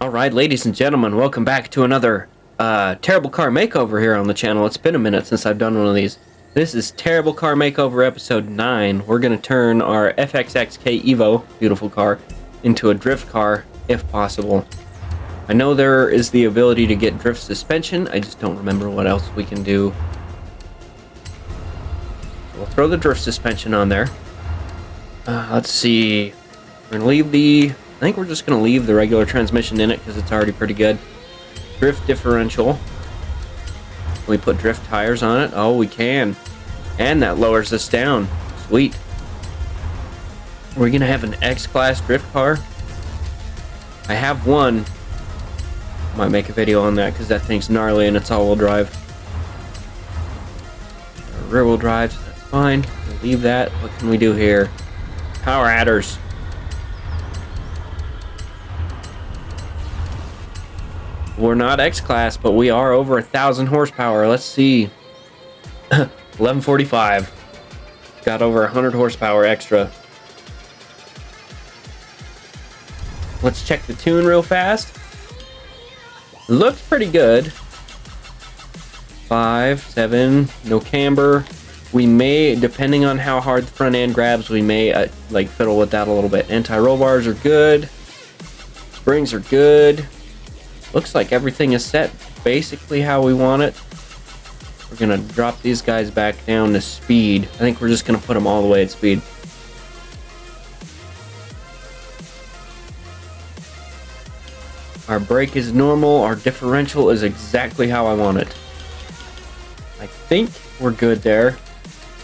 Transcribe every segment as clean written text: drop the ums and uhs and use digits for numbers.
Alright, ladies and gentlemen, welcome back to another Terrible Car Makeover here on the channel. It's been a minute since I've done one of these. This is Terrible Car Makeover episode 9. We're going to turn our FXXK Evo, beautiful car, into a drift car, if possible. I know there is the ability to get drift suspension, I just don't remember what else we can do. We'll throw the drift suspension on there. Let's see. We're going to leave the... I think we're just going to leave the regular transmission in it because it's already pretty good. Drift differential. Can we put drift tires on it? Oh, we can. And that lowers us down. Sweet. Are we going to have an X-Class drift car? I have one. Might make a video on that because that thing's gnarly and it's all-wheel drive. Rear-wheel drive, so that's fine. We'll leave that. What can we do here? Power adders. We're not X-Class, but we are over 1,000 horsepower. Let's see. 1145. Got over 100 horsepower extra. Let's check the tune real fast. Looks pretty good. 5, 7, no camber. We may, depending on how hard the front end grabs, we may like fiddle with that a little bit. Anti-roll bars are good. Springs are good. Looks like everything is set basically how we want it. We're gonna drop these guys back down to speed. I think we're just gonna put them all the way at speed. Our brake is normal. Our differential is exactly how I want it. I think we're good there.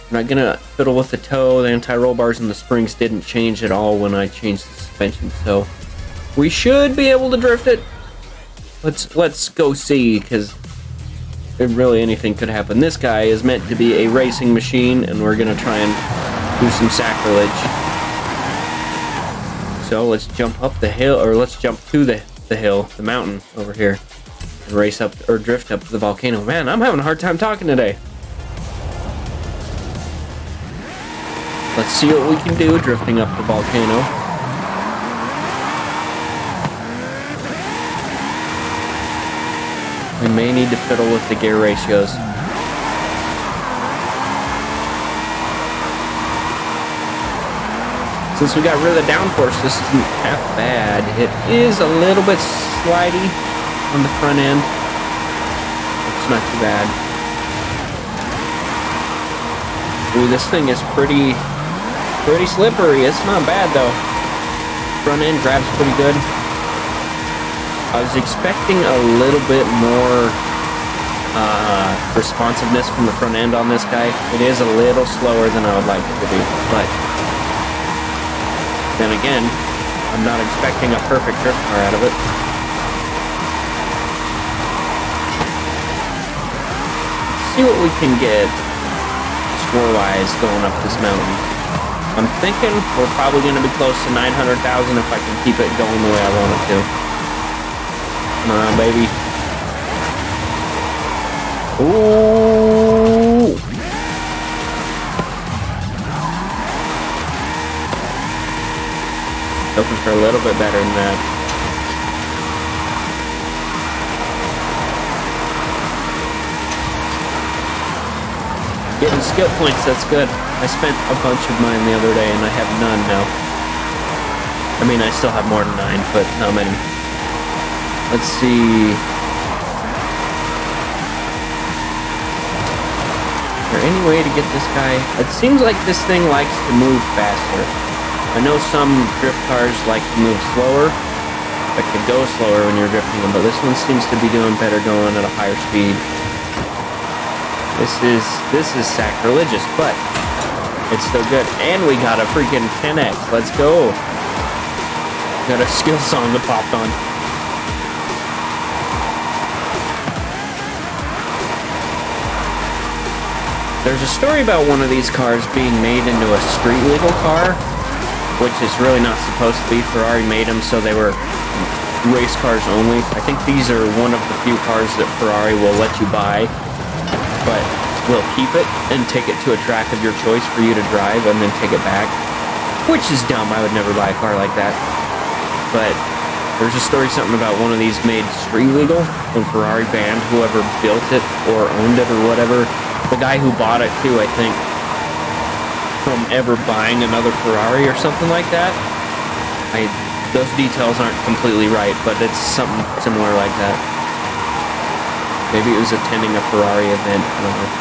I'm not gonna fiddle with the toe. The anti-roll bars and the springs didn't change at all when I changed the suspension, so we should be able to drift it. Let's go see, because really anything could happen. This guy is meant to be a racing machine, and we're gonna try and do some sacrilege. So let's jump up the hill, or let's jump to the hill, the mountain over here, and race up or drift up to the volcano. Man, I'm having a hard time talking today. Let's see what we can do drifting up the volcano. We may need to fiddle with the gear ratios. Since we got rid of the downforce, this isn't half bad. It is a little bit slidey on the front end. It's not too bad. Ooh, this thing is pretty slippery. It's not bad though. Front end grabs pretty good. I was expecting a little bit more responsiveness from the front end on this guy. It is a little slower than I would like it to be, but then again, I'm not expecting a perfect drift car out of it. Let's see what we can get score-wise going up this mountain. I'm thinking we're probably going to be close to 900,000 if I can keep it going the way I want it to. Come on, baby. Ooh! Hoping for a little bit better than that. Getting skill points, that's good. I spent a bunch of mine the other day and I have none now. I mean, I still have more than 9, but not many. Let's see. Is there any way to get this guy? It seems like this thing likes to move faster. I know some drift cars like to move slower, like to go slower when you're drifting them, but this one seems to be doing better going at a higher speed. This is sacrilegious, but it's still good. And we got a freaking 10X. Let's go. Got a skill song that popped on. There's a story about one of these cars being made into a street legal car, which is really not supposed to be. Ferrari made them so they were race cars only. I think these are one of the few cars that Ferrari will let you buy, but will keep it and take it to a track of your choice for you to drive and then take it back, which is dumb. I would never buy a car like that. But There's a story something about one of these made street legal when Ferrari banned whoever built it or owned it or whatever. The guy who bought it too, I think, from ever buying another Ferrari or something like that. Those details aren't completely right, but it's something similar like that. Maybe it was attending a Ferrari event, I don't know.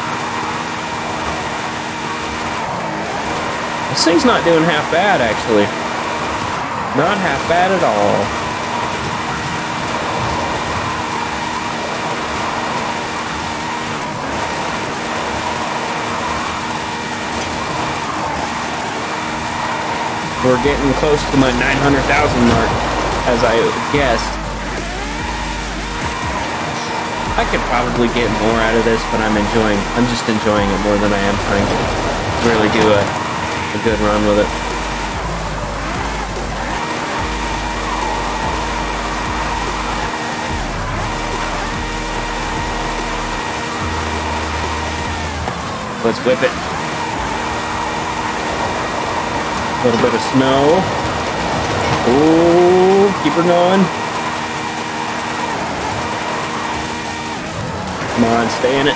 This thing's not doing half bad, actually. Not half bad at all. We're getting close to my 900,000 mark, as I guessed. I could probably get more out of this, but I'm just enjoying it more than I am trying to really do a good run with it. Let's whip it. A little bit of snow. Ooh, keep her going. Come on, stay in it.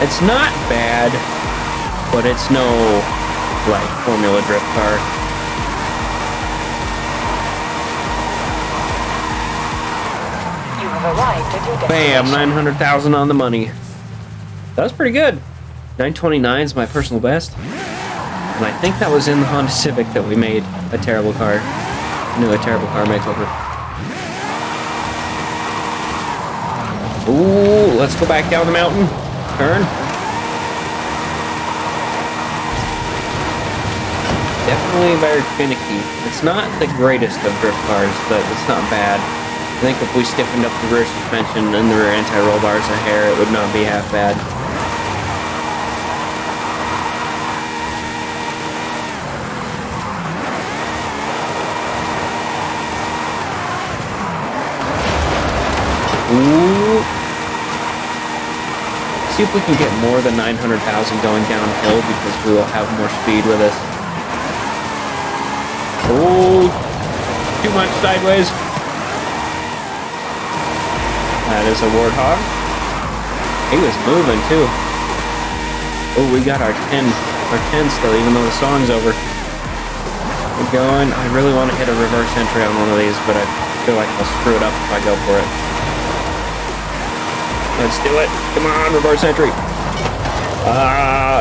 It's not bad, but it's no, like, Formula Drift car. You have arrived at your Bam, destination. 900,000 on the money. That was pretty good. 929 is my personal best. And I think that was in the Honda Civic that we made a terrible car. A terrible car makeover. Ooh, let's go back down the mountain. Turn. Definitely very finicky. It's not the greatest of drift cars, but it's not bad. I think if we stiffened up the rear suspension and the rear anti-roll bars a hair, it would not be half bad. Ooh. See if we can get more than 900,000 going downhill because we will have more speed with us. Oh, too much sideways. That is a Warthog. He was moving too. Oh, we got our 10 still, even though the song's over. We're going. I really want to hit a reverse entry on one of these, but I feel like I'll screw it up if I go for it. Let's do it. Come on, reverse entry.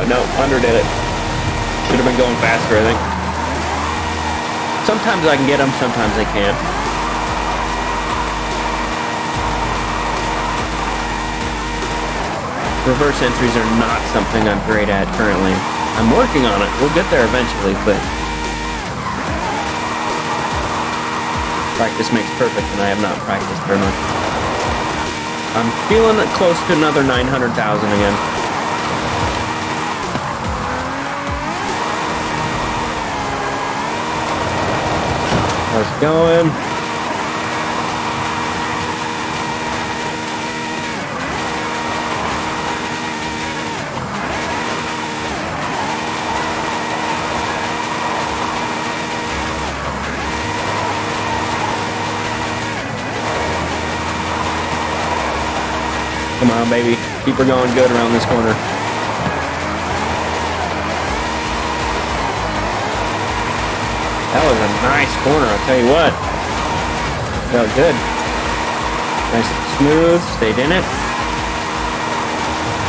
No, underdid it. Should have been going faster, I think. Sometimes I can get them, sometimes I can't. Reverse entries are not something I'm great at currently. I'm working on it. We'll get there eventually, but practice makes perfect, and I have not practiced very much. I'm feeling it close to another 900,000 again. How's it going? Come on, baby. Keep her going good around this corner. That was a nice corner, I'll tell you what. Felt good. Nice and smooth. Stayed in it.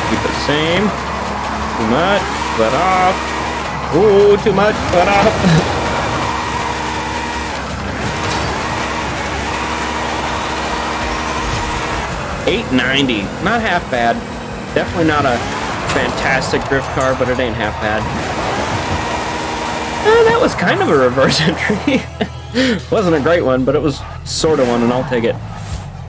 Keep it the same. Too much. Let off. Ooh, too much. Let off. 890, not half bad. Definitely not a fantastic drift car, but it ain't half bad. That was kind of a reverse entry. Wasn't a great one, but it was sort of one, and I'll take it.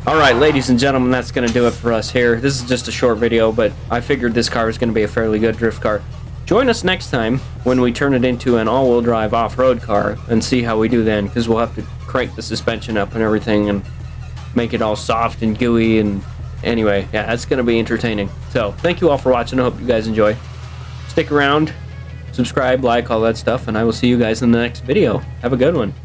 Alright, ladies and gentlemen, that's going to do it for us here. This is just a short video, but I figured this car was going to be a fairly good drift car. Join us next time when we turn it into an all-wheel drive off-road car and see how we do then, because we'll have to crank the suspension up and everything and make it all soft and gooey, and anyway, yeah, that's going to be entertaining. So, thank you all for watching. I hope you guys enjoy. Stick around, subscribe, like, all that stuff, and I will see you guys in the next video. Have a good one.